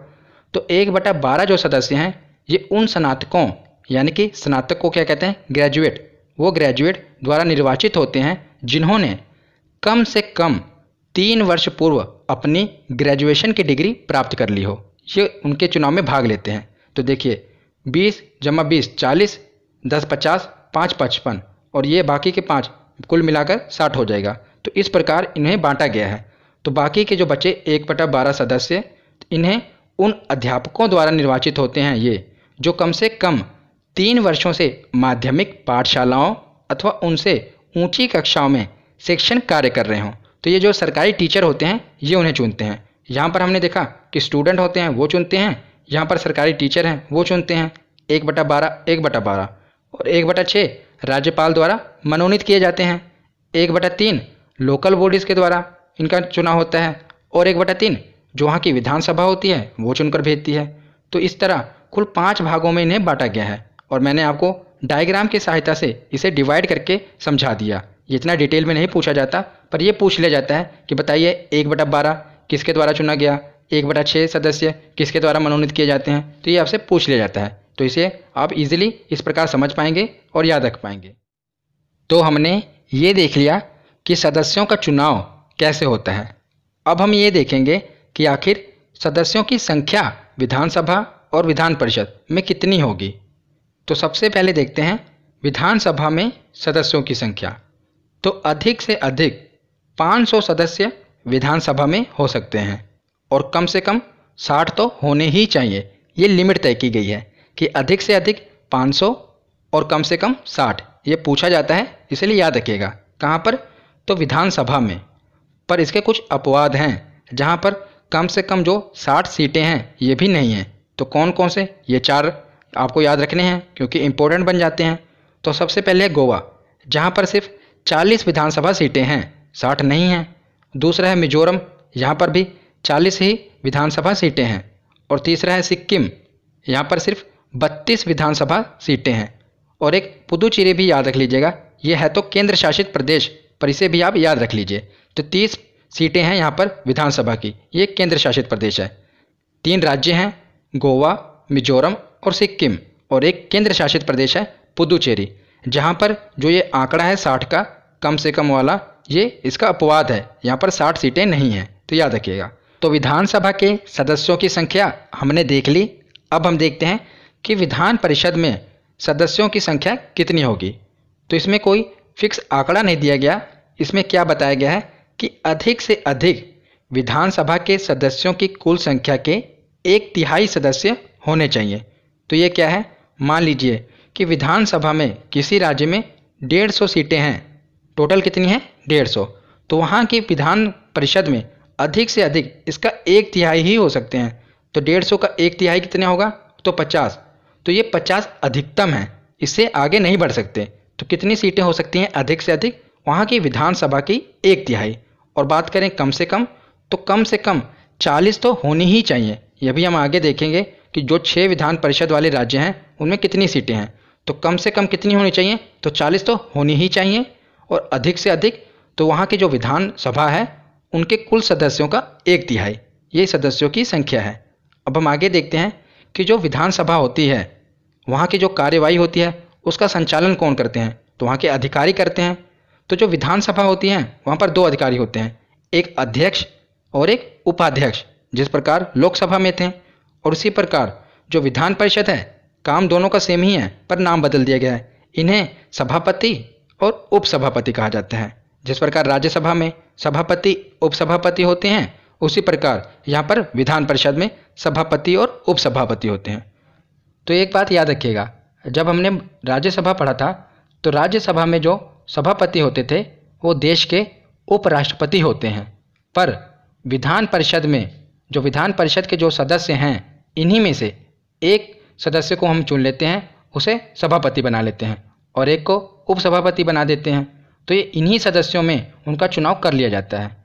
तो 1/12 जो सदस्य हैं ये उन स्नातकों, यानी कि स्नातक को क्या कहते हैं, ग्रेजुएट, वो ग्रेजुएट द्वारा निर्वाचित होते हैं जिन्होंने कम से कम 3 वर्ष पूर्व अपनी ग्रेजुएशन की डिग्री प्राप्त कर ली हो, ये उनके चुनाव में भाग लेते हैं। तो देखिए 20 + 20 40, 10 50, 5 55 और ये बाकी के 5 कुल मिलाकर 60 हो जाएगा। तो इस प्रकार इन्हें बांटा गया है। तो बाकी के जो बचे 1/12 सदस्य, इन्हें उन अध्यापकों द्वारा निर्वाचित होते हैं ये जो कम से कम 3 वर्षों से माध्यमिक पाठशालाओं अथवा उनसे ऊंची कक्षाओं में शिक्षण कार्य कर रहे हों। तो ये जो सरकारी टीचर होते हैं ये उन्हें चुनते हैं। यहाँ पर हमने देखा कि स्टूडेंट होते हैं वो चुनते हैं, यहाँ पर सरकारी टीचर हैं वो चुनते हैं। 1/12 1/12 और 1/6 राज्यपाल द्वारा मनोनीत किए जाते हैं। 1/3 लोकल बॉडीज़ के द्वारा इनका चुनाव होता है और 1/3 जो वहाँ की विधानसभा होती है वो चुनकर भेजती है। तो इस तरह कुल 5 भागों में इन्हें बांटा गया है और मैंने आपको डायग्राम की सहायता से इसे डिवाइड करके समझा दिया। ये इतना डिटेल में नहीं पूछा जाता, पर यह पूछ लिया जाता है कि बताइए 1/12 किसके द्वारा चुना गया, 1/6 सदस्य किसके द्वारा मनोनीत किए जाते हैं, तो ये आपसे पूछ लिया जाता है। तो इसे आप इजीली इस प्रकार समझ पाएंगे और याद रख पाएंगे। तो हमने ये देख लिया कि सदस्यों का चुनाव कैसे होता है। अब हम ये देखेंगे कि आखिर सदस्यों की संख्या विधानसभा और विधान परिषद में कितनी होगी। तो सबसे पहले देखते हैं विधानसभा में सदस्यों की संख्या। तो अधिक से अधिक 500 सदस्य विधानसभा में हो सकते हैं और कम से कम 60 तो होने ही चाहिए। ये लिमिट तय की गई है कि अधिक से अधिक 500 और कम से कम 60, ये पूछा जाता है, इसलिए याद रखिएगा। कहाँ पर, तो विधानसभा में। पर इसके कुछ अपवाद हैं जहाँ पर कम से कम जो 60 सीटें हैं ये भी नहीं हैं। तो कौन कौन से, ये 4 आपको याद रखने हैं क्योंकि इम्पोर्टेंट बन जाते हैं। तो सबसे पहले है गोवा, जहाँ पर सिर्फ 40 विधानसभा सीटें हैं, 60 नहीं हैं। दूसरा है मिजोरम, यहाँ पर भी 40 ही विधानसभा सीटें हैं। और तीसरा है सिक्किम, यहाँ पर सिर्फ 32 विधानसभा सीटें हैं। और एक पुदुचेरी भी याद रख लीजिएगा, ये है तो केंद्र शासित प्रदेश, पर इसे भी आप याद रख लीजिए। तो 30 सीटें हैं यहाँ पर विधानसभा की, ये केंद्र शासित प्रदेश है। 3 राज्य हैं, गोवा, मिजोरम और सिक्किम, और एक केंद्र शासित प्रदेश है पुदुचेरी, जहाँ पर जो ये आंकड़ा है 60 का कम से कम वाला, ये इसका अपवाद है, यहाँ पर 60 सीटें नहीं हैं, तो याद रखिएगा। तो विधानसभा के सदस्यों की संख्या हमने देख ली। अब हम देखते हैं कि विधान परिषद में सदस्यों की संख्या कितनी होगी। तो इसमें कोई फिक्स आंकड़ा नहीं दिया गया। इसमें क्या बताया गया है कि अधिक से अधिक विधानसभा के सदस्यों की कुल संख्या के 1/3 सदस्य होने चाहिए। तो ये क्या है, मान लीजिए कि विधानसभा में किसी राज्य में 150 सीटें हैं, टोटल कितनी है 150, तो वहाँ की विधान परिषद में अधिक से अधिक इसका 1/3 ही हो सकते हैं। तो 150 का 1/3 कितना होगा, तो 50। तो ये 50 अधिकतम है, इससे आगे नहीं बढ़ सकते। तो कितनी सीटें हो सकती हैं अधिक से अधिक, वहाँ की विधानसभा की 1/3। और बात करें कम से कम, तो कम से कम 40 तो होनी ही चाहिए। यह भी हम आगे देखेंगे कि जो 6 विधान परिषद वाले राज्य हैं उनमें कितनी सीटें हैं। तो कम से कम कितनी होनी चाहिए, तो 40 तो होनी ही चाहिए। और अधिक से अधिक तो वहाँ की जो विधानसभा है उनके कुल सदस्यों का 1/3, ये सदस्यों की संख्या है। अब हम आगे देखते हैं कि जो विधानसभा होती है वहाँ की जो कार्यवाही होती है उसका संचालन कौन करते हैं, तो वहाँ के अधिकारी करते हैं। तो जो विधानसभा होती है वहाँ पर 2 अधिकारी होते हैं, एक अध्यक्ष और एक उपाध्यक्ष, जिस प्रकार लोकसभा में थे। और उसी प्रकार जो विधान परिषद है, काम दोनों का सेम ही है पर नाम बदल दिया गया है। इन्हें सभापति और उपसभापति कहा जाता है। जिस प्रकार राज्यसभा में सभापति उपसभापति होते हैं, उसी प्रकार यहाँ पर विधान परिषद में सभापति और उपसभापति होते हैं। तो एक बात याद रखिएगा, जब हमने राज्यसभा पढ़ा था तो राज्यसभा में जो सभापति होते थे वो देश के उपराष्ट्रपति होते हैं, पर विधान परिषद में जो विधान परिषद के जो सदस्य हैं, इन्हीं में से एक सदस्य को हम चुन लेते हैं, उसे सभापति बना लेते हैं और एक को उपसभापति बना देते हैं। तो ये इन्हीं सदस्यों में उनका चुनाव कर लिया जाता है।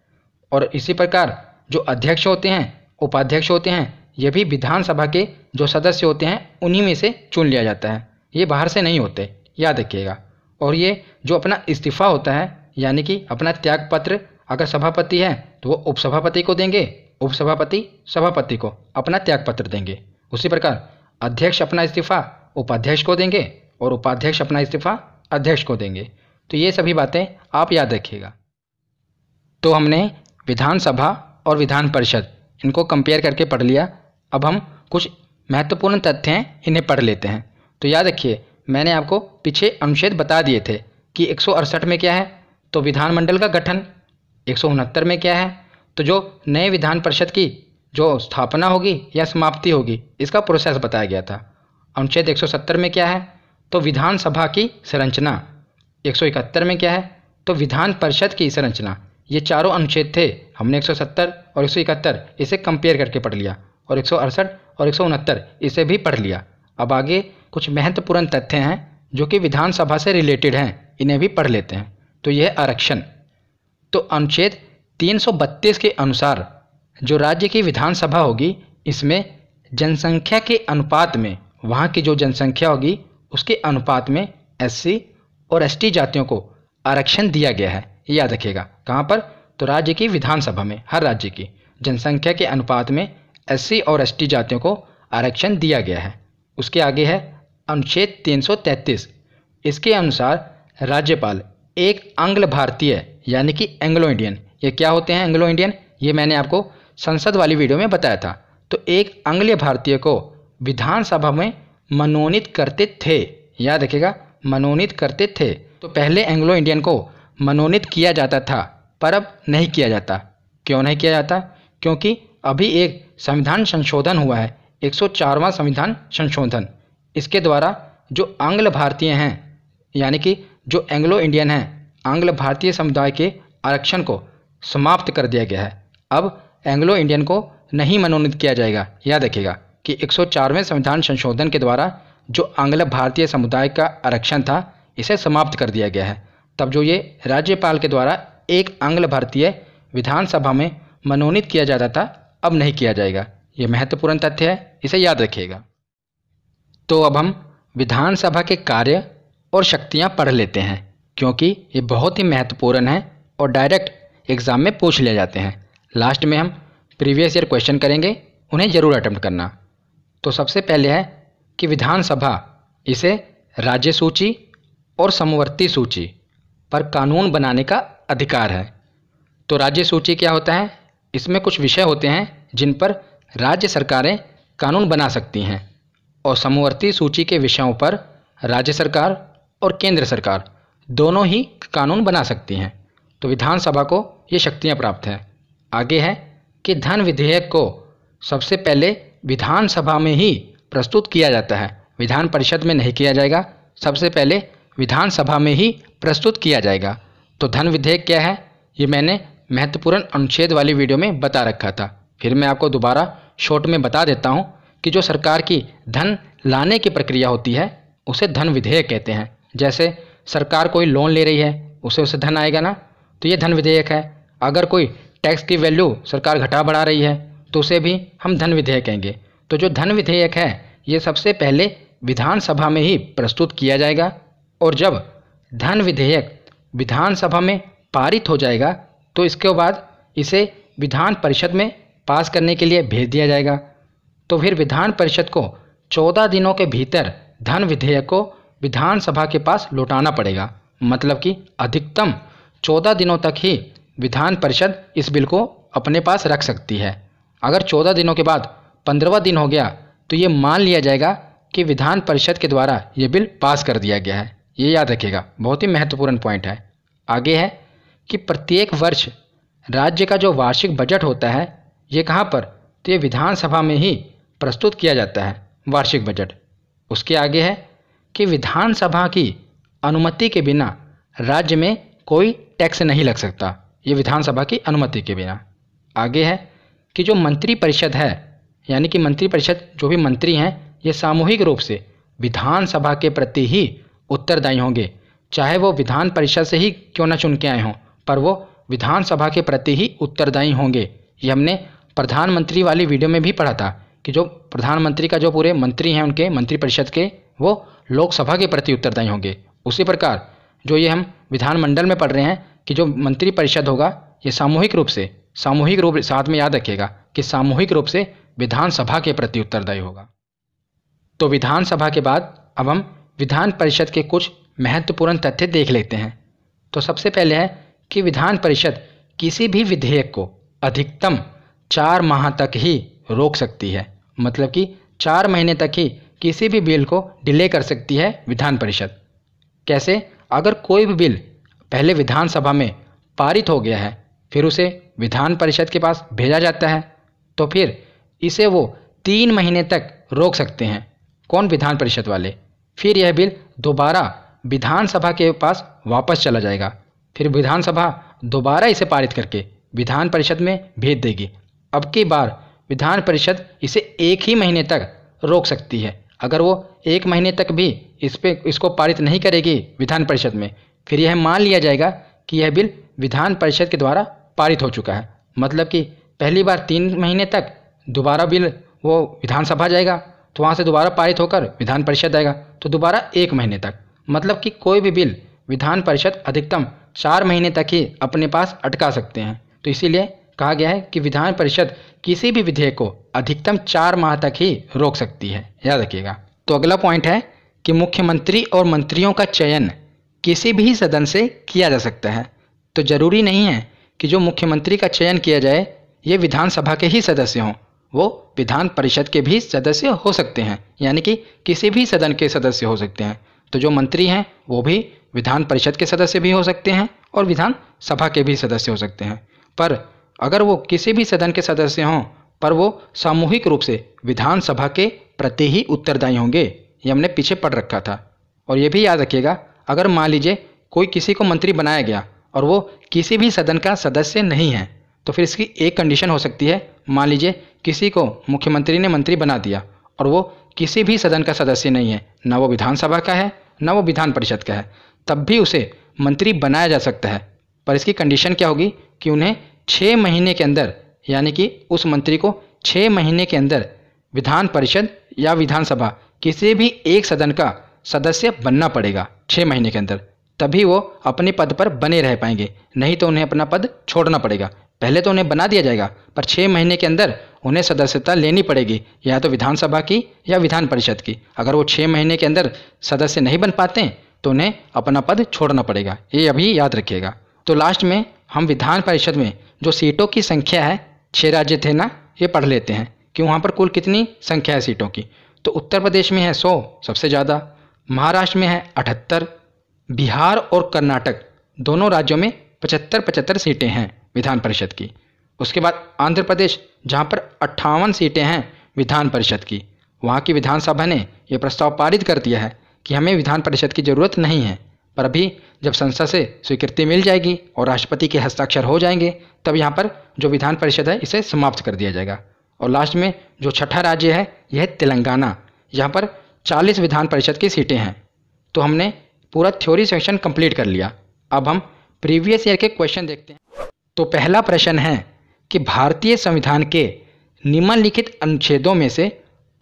और इसी प्रकार जो अध्यक्ष होते हैं, उपाध्यक्ष होते हैं, ये भी विधानसभा के जो सदस्य होते हैं उन्हीं में से चुन लिया जाता है, ये बाहर से नहीं होते, याद रखिएगा। और ये जो अपना इस्तीफ़ा होता है, यानी कि अपना त्यागपत्र, अगर सभापति है तो वो उपसभापति को देंगे, उपसभापति सभापति को अपना त्यागपत्र देंगे। उसी प्रकार अध्यक्ष अपना इस्तीफ़ा उपाध्यक्ष को देंगे और उपाध्यक्ष अपना इस्तीफ़ा अध्यक्ष को देंगे। तो ये सभी बातें आप याद रखिएगा। तो हमने विधानसभा और विधान परिषद इनको कंपेयर करके पढ़ लिया। अब हम कुछ महत्वपूर्ण तथ्य हैं, इन्हें पढ़ लेते हैं। तो याद रखिए, मैंने आपको पीछे अनुच्छेद बता दिए थे कि 168 में क्या है, तो विधानमंडल का गठन। 169 में क्या है, तो जो नए विधान परिषद की जो स्थापना होगी या समाप्ति होगी, इसका प्रोसेस बताया गया था। अनुच्छेद 170 में क्या है, तो विधानसभा की संरचना। 171 में क्या है, तो विधान परिषद की संरचना। ये चारों अनुच्छेद थे, हमने 170 और 171 इसे कंपेयर करके पढ़ लिया और 168 और 169 इसे भी पढ़ लिया। अब आगे कुछ महत्वपूर्ण तथ्य हैं जो कि विधानसभा से रिलेटेड हैं, इन्हें भी पढ़ लेते हैं। तो यह आरक्षण। तो अनुच्छेद 332 के अनुसार जो राज्य की विधानसभा होगी, इसमें जनसंख्या के अनुपात में, वहाँ की जो जनसंख्या होगी उसके अनुपात में एससी और एसटी जातियों को आरक्षण दिया गया है। ये याद रखिएगा, कहाँ पर, तो राज्य की विधानसभा में हर राज्य की जनसंख्या के अनुपात में एससी और एसटी जातियों को आरक्षण दिया गया है। उसके आगे है अनुच्छेद 333। इसके अनुसार राज्यपाल एक आंग्ल भारतीय यानी कि एंग्लो इंडियन, ये क्या होते हैं एंग्लो इंडियन, ये मैंने आपको संसद वाली वीडियो में बताया था। तो एक आंग्लीय भारतीय को विधानसभा में मनोनीत करते थे, याद रखिएगा, मनोनीत करते थे। तो पहले एंग्लो इंडियन को मनोनीत किया जाता था, पर अब नहीं किया जाता। क्यों नहीं किया जाता, क्योंकि अभी एक संविधान संशोधन हुआ है, 104वां संविधान संशोधन। इसके द्वारा जो आंग्ल भारतीय हैं, यानी कि जो एंग्लो इंडियन हैं, आंग्ल भारतीय समुदाय के आरक्षण को समाप्त कर दिया गया है। अब एंग्लो इंडियन को नहीं मनोनीत किया जाएगा। याद रखिएगा कि 104वें संविधान संशोधन के द्वारा जो आंग्ल भारतीय समुदाय का आरक्षण था, इसे समाप्त कर दिया गया है। तब जो ये राज्यपाल के द्वारा एक आंग्ल भारतीय विधानसभा में मनोनीत किया जाता था, अब नहीं किया जाएगा। ये महत्वपूर्ण तथ्य है, इसे याद रखिएगा। तो अब हम विधानसभा के कार्य और शक्तियां पढ़ लेते हैं, क्योंकि ये बहुत ही महत्वपूर्ण है और डायरेक्ट एग्ज़ाम में पूछ ले जाते हैं। लास्ट में हम प्रीवियस ईयर क्वेश्चन करेंगे, उन्हें ज़रूर अटेम्प्ट करना। तो सबसे पहले है कि विधानसभा, इसे राज्य सूची और समवर्ती सूची पर कानून बनाने का अधिकार है। तो राज्य सूची क्या होता है, इसमें कुछ विषय होते हैं जिन पर राज्य सरकारें कानून बना सकती हैं, और समवर्ती सूची के विषयों पर राज्य सरकार और केंद्र सरकार दोनों ही कानून बना सकती हैं। तो विधानसभा को ये शक्तियाँ प्राप्त हैं। आगे है कि धन विधेयक को सबसे पहले विधानसभा में ही प्रस्तुत किया जाता है, विधान परिषद में नहीं किया जाएगा, सबसे पहले विधानसभा में ही प्रस्तुत किया जाएगा। तो धन विधेयक क्या है, ये मैंने महत्वपूर्ण अनुच्छेद वाली वीडियो में बता रखा था, फिर मैं आपको दोबारा शॉर्ट में बता देता हूँ कि जो सरकार की धन लाने की प्रक्रिया होती है उसे धन विधेयक कहते हैं। जैसे सरकार कोई लोन ले रही है, उसे धन आएगा ना, तो ये धन विधेयक है। अगर कोई टैक्स की वैल्यू सरकार घटा बढ़ा रही है तो उसे भी हम धन विधेयक कहेंगे। तो जो धन विधेयक है ये सबसे पहले विधानसभा में ही प्रस्तुत किया जाएगा, और जब धन विधेयक विधानसभा में पारित हो जाएगा तो इसके बाद इसे विधान परिषद में पास करने के लिए भेज दिया जाएगा। तो फिर विधान परिषद को 14 दिनों के भीतर धन विधेयक को विधानसभा के पास लौटाना पड़ेगा। मतलब कि अधिकतम 14 दिनों तक ही विधान परिषद इस बिल को अपने पास रख सकती है। अगर 14 दिनों के बाद 15वां दिन हो गया तो ये मान लिया जाएगा कि विधान परिषद के द्वारा ये बिल पास कर दिया गया है। ये याद रखिएगा, बहुत ही महत्वपूर्ण पॉइंट है। आगे है कि प्रत्येक वर्ष राज्य का जो वार्षिक बजट होता है ये कहाँ पर, तो ये विधानसभा में ही प्रस्तुत किया जाता है, वार्षिक बजट। उसके आगे है कि विधानसभा की अनुमति के बिना राज्य में कोई टैक्स नहीं लग सकता, ये विधानसभा की अनुमति के बिना। आगे है कि जो मंत्रिपरिषद है, यानी कि मंत्रिपरिषद जो भी मंत्री हैं ये सामूहिक रूप से विधानसभा के प्रति ही उत्तरदायी होंगे, चाहे वो विधान परिषद से ही क्यों न चुन के आए हों, पर वो विधानसभा के प्रति ही उत्तरदायी होंगे। ये हमने प्रधानमंत्री वाली वीडियो में भी पढ़ा था कि जो प्रधानमंत्री का जो पूरे मंत्री हैं उनके मंत्रिपरिषद के, वो लोकसभा के प्रति उत्तरदायी होंगे। उसी प्रकार जो ये हम विधानमंडल में पढ़ रहे हैं कि जो मंत्रिपरिषद होगा ये सामूहिक रूप साथ में याद रखिएगा कि सामूहिक रूप से विधानसभा के प्रति उत्तरदायी होगा। तो विधानसभा के बाद अब हम विधान परिषद के कुछ महत्वपूर्ण तथ्य देख लेते हैं। तो सबसे पहले है कि विधान परिषद किसी भी विधेयक को अधिकतम 4 माह तक ही रोक सकती है। मतलब कि 4 महीने तक ही किसी भी बिल को डिले कर सकती है विधान परिषद। कैसे? अगर कोई भी बिल पहले विधानसभा में पारित हो गया है फिर उसे विधान परिषद के पास भेजा जाता है तो फिर इसे वो 3 महीने तक रोक सकते हैं। कौन? विधान परिषद वाले। फिर यह बिल दोबारा विधानसभा के पास वापस चला जाएगा, फिर विधानसभा दोबारा इसे पारित करके विधान परिषद में भेज देगी। अब की बार विधान परिषद इसे 1 ही महीने तक रोक सकती है। अगर वो 1 महीने तक भी इसको पारित नहीं करेगी विधान परिषद में, फिर यह मान लिया जाएगा कि यह बिल विधान परिषद के द्वारा पारित हो चुका है। मतलब कि पहली बार 3 महीने तक दोबारा बिल वो विधानसभा जाएगा, तो वहाँ से दोबारा पारित होकर विधान परिषद आएगा, तो दोबारा 1 महीने तक। मतलब कि कोई भी बिल विधान परिषद अधिकतम 4 महीने तक ही अपने पास अटका सकते हैं। तो इसीलिए कहा गया है कि विधान परिषद किसी भी विधेयक को अधिकतम 4 माह तक ही रोक सकती है, याद रखिएगा। तो अगला पॉइंट है कि मुख्यमंत्री और मंत्रियों का चयन किसी भी सदन से किया जा सकता है। तो जरूरी नहीं है कि जो मुख्यमंत्री का चयन किया जाए ये विधानसभा के ही सदस्य हों, वो विधान परिषद के भी सदस्य हो सकते हैं, यानी कि किसी भी सदन के सदस्य हो सकते हैं। तो जो मंत्री हैं वो भी विधान परिषद के सदस्य भी हो सकते हैं और विधान सभा के भी सदस्य हो सकते हैं। पर अगर वो किसी भी सदन के सदस्य हों पर वो सामूहिक रूप से विधानसभा के प्रति ही उत्तरदायी होंगे, ये हमने पीछे पढ़ रखा था। और ये भी याद रखिएगा, अगर मान लीजिए कोई किसी को मंत्री बनाया गया और वो किसी भी सदन का सदस्य नहीं है तो फिर इसकी एक कंडीशन हो सकती है। मान लीजिए किसी को मुख्यमंत्री ने मंत्री बना दिया और वो किसी भी सदन का सदस्य नहीं है, ना वो विधानसभा का है ना वो विधान परिषद का है, तब भी उसे मंत्री बनाया जा सकता है। पर इसकी कंडीशन क्या होगी कि उन्हें 6 महीने के अंदर, यानी कि उस मंत्री को 6 महीने के अंदर विधान परिषद या विधानसभा किसी भी एक सदन का सदस्य बनना पड़ेगा 6 महीने के अंदर, तभी वो अपने पद पर बने रह पाएंगे। नहीं तो उन्हें अपना पद छोड़ना पड़ेगा। पहले तो उन्हें बना दिया जाएगा पर 6 महीने के अंदर उन्हें सदस्यता लेनी पड़ेगी, या तो विधानसभा की या विधान परिषद की। अगर वो 6 महीने के अंदर सदस्य नहीं बन पाते तो उन्हें अपना पद छोड़ना पड़ेगा, ये अभी याद रखिएगा। तो लास्ट में हम विधान परिषद में जो सीटों की संख्या है, 6 राज्य थे ना, ये पढ़ लेते हैं कि वहाँ पर कुल कितनी संख्या है सीटों की। तो उत्तर प्रदेश में है 100 सबसे ज़्यादा, महाराष्ट्र में है 78, बिहार और कर्नाटक दोनों राज्यों में 75-75 सीटें हैं विधान परिषद की। उसके बाद आंध्र प्रदेश जहाँ पर 58 सीटें हैं विधान परिषद की, वहाँ की विधानसभा ने यह प्रस्ताव पारित कर दिया है कि हमें विधान परिषद की ज़रूरत नहीं है। पर अभी जब संसद से स्वीकृति मिल जाएगी और राष्ट्रपति के हस्ताक्षर हो जाएंगे तब यहाँ पर जो विधान परिषद है इसे समाप्त कर दिया जाएगा। और लास्ट में जो छठा राज्य है यह तेलंगाना, यहाँ पर 40 विधान परिषद की सीटें हैं। तो हमने पूरा थ्योरी सेक्शन कंप्लीट कर लिया। अब हम प्रीवियस ईयर के क्वेश्चन देखते हैं। तो पहला प्रश्न है कि भारतीय संविधान के निम्नलिखित अनुच्छेदों में से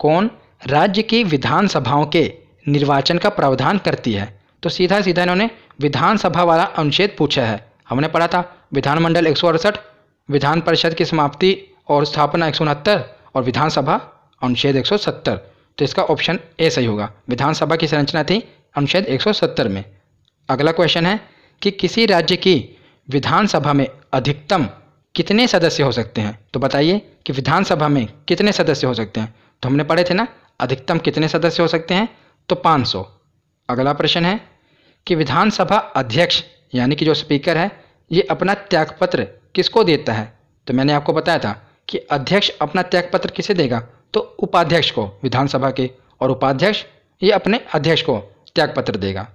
कौन राज्य की विधानसभाओं के निर्वाचन का प्रावधान करती है। तो सीधा सीधा इन्होंने विधानसभा वाला अनुच्छेद पूछा है। हमने पढ़ा था विधानमंडल 168, विधान परिषद की समाप्ति और स्थापना 169 और विधानसभा अनुच्छेद 170। तो इसका ऑप्शन ए सही होगा। विधानसभा की संरचना थी अनुच्छेद 170 में। अगला क्वेश्चन है कि किसी राज्य की विधानसभा में अधिकतम कितने सदस्य हो सकते हैं। तो बताइए कि विधानसभा में कितने सदस्य हो सकते हैं। तो हमने पढ़े थे ना, अधिकतम कितने सदस्य हो सकते हैं, तो 500। अगला प्रश्न है कि विधानसभा अध्यक्ष यानी कि जो स्पीकर है, ये अपना त्यागपत्र किसको देता है। तो मैंने आपको बताया था कि अध्यक्ष अपना त्यागपत्र किसे देगा, तो उपाध्यक्ष को विधानसभा के, और उपाध्यक्ष ये अपने अध्यक्ष को त्यागपत्र देगा।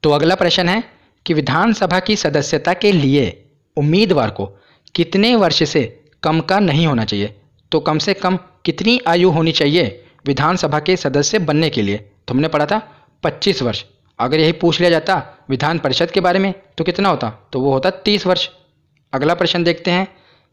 तो अगला प्रश्न है कि विधानसभा की सदस्यता के लिए उम्मीदवार को कितने वर्ष से कम का नहीं होना चाहिए। तो कम से कम कितनी आयु होनी चाहिए विधानसभा के सदस्य बनने के लिए। तो हमने पढ़ा था 25 वर्ष। अगर यही पूछ लिया जाता विधान परिषद के बारे में तो कितना होता, तो वो होता 30 वर्ष। अगला प्रश्न देखते हैं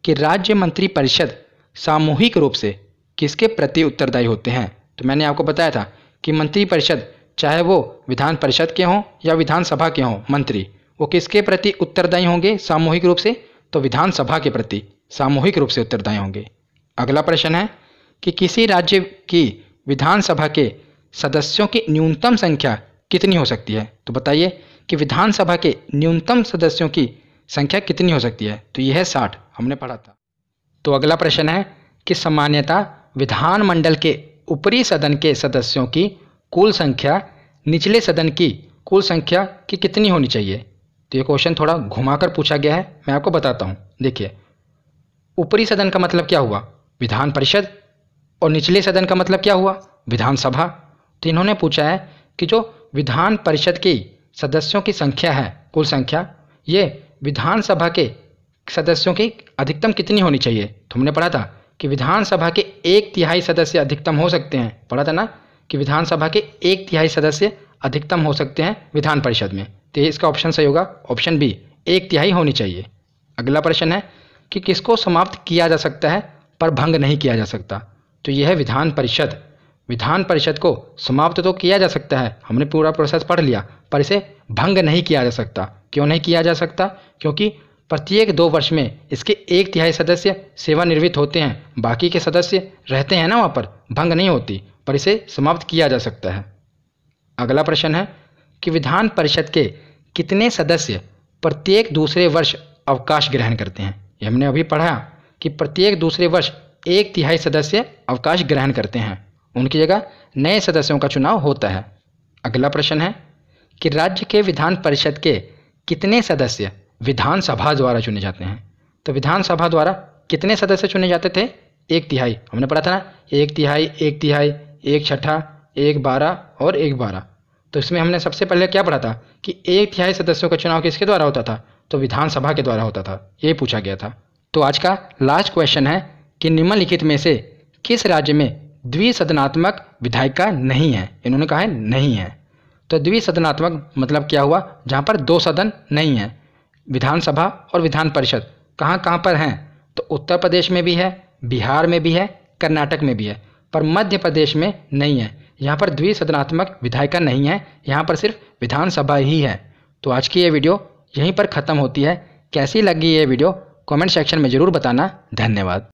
कि राज्य मंत्री परिषद सामूहिक रूप से किसके प्रति उत्तरदायी होते हैं। तो मैंने आपको बताया था कि मंत्री परिषद चाहे वो विधान परिषद के हों या विधानसभा के हों, मंत्री वो किसके प्रति उत्तरदायी होंगे सामूहिक रूप से, तो विधानसभा के प्रति सामूहिक रूप से उत्तरदायी होंगे। अगला प्रश्न है कि किसी राज्य की विधानसभा के सदस्यों की न्यूनतम संख्या कितनी हो सकती है। तो बताइए कि विधानसभा के न्यूनतम सदस्यों की संख्या कितनी हो सकती है। तो यह है 60, हमने पढ़ा था। तो अगला प्रश्न है कि सामान्यतः विधानमंडल के ऊपरी सदन के सदस्यों की कुल संख्या निचले सदन की कुल संख्या की कितनी होनी चाहिए। तो ये क्वेश्चन थोड़ा घुमाकर पूछा गया है, मैं आपको बताता हूँ। देखिए, ऊपरी सदन का मतलब क्या हुआ, विधान परिषद, और निचले सदन का मतलब क्या हुआ, विधानसभा। तो इन्होंने पूछा है कि जो विधान परिषद की सदस्यों की संख्या है, कुल संख्या, ये विधानसभा के सदस्यों की अधिकतम कितनी होनी चाहिए। तो हमने पढ़ा था कि विधानसभा के 1/3 सदस्य अधिकतम हो सकते हैं। पढ़ा था ना कि विधानसभा के 1/3 सदस्य अधिकतम हो सकते हैं विधान परिषद में। तो इसका ऑप्शन सही होगा, ऑप्शन बी, 1/3 होनी चाहिए। अगला प्रश्न है कि किसको समाप्त किया जा सकता है पर भंग नहीं किया जा सकता। तो यह है विधान परिषद। विधान परिषद को समाप्त तो किया जा सकता है, हमने पूरा प्रोसेस पढ़ लिया, पर इसे भंग नहीं किया जा सकता। क्यों नहीं किया जा सकता, क्योंकि प्रत्येक 2 वर्ष में इसके 1/3 सदस्य सेवानिवृत्त होते हैं, बाकी के सदस्य रहते हैं ना वहाँ पर, भंग नहीं होती, पर इसे समाप्त किया जा सकता है। अगला प्रश्न है कि विधान परिषद के कितने सदस्य प्रत्येक दूसरे वर्ष अवकाश ग्रहण करते हैं। ये हमने अभी पढ़ा कि प्रत्येक दूसरे वर्ष 1/3 सदस्य अवकाश ग्रहण करते हैं, उनकी जगह नए सदस्यों का चुनाव होता है। अगला प्रश्न है कि राज्य के विधान परिषद के कितने सदस्य विधानसभा द्वारा चुने जाते हैं। तो विधानसभा द्वारा कितने सदस्य चुने जाते थे, 1/3, हमने पढ़ा था ना, 1/3, 1/3, 1/6, 1/12 और 1/12। तो इसमें हमने सबसे पहले क्या पढ़ा था कि 1/3 सदस्यों का चुनाव किसके द्वारा होता था, तो विधानसभा के द्वारा होता था, ये पूछा गया था। तो आज का लास्ट क्वेश्चन है कि निम्नलिखित में से किस राज्य में द्विसदनात्मक विधायिका नहीं है। इन्होंने कहा है नहीं है। तो द्विसदनात्मक मतलब क्या हुआ, जहाँ पर 2 सदन नहीं है। विधानसभा और विधान परिषद कहाँ कहाँ पर हैं, तो उत्तर प्रदेश में भी है, बिहार में भी है, कर्नाटक में भी है, पर मध्य प्रदेश में नहीं है। यहाँ पर द्विसदनात्मक विधायिका नहीं है, यहाँ पर सिर्फ विधानसभा ही है। तो आज की ये वीडियो यहीं पर ख़त्म होती है। कैसी लगी ये वीडियो कमेंट सेक्शन में ज़रूर बताना। धन्यवाद।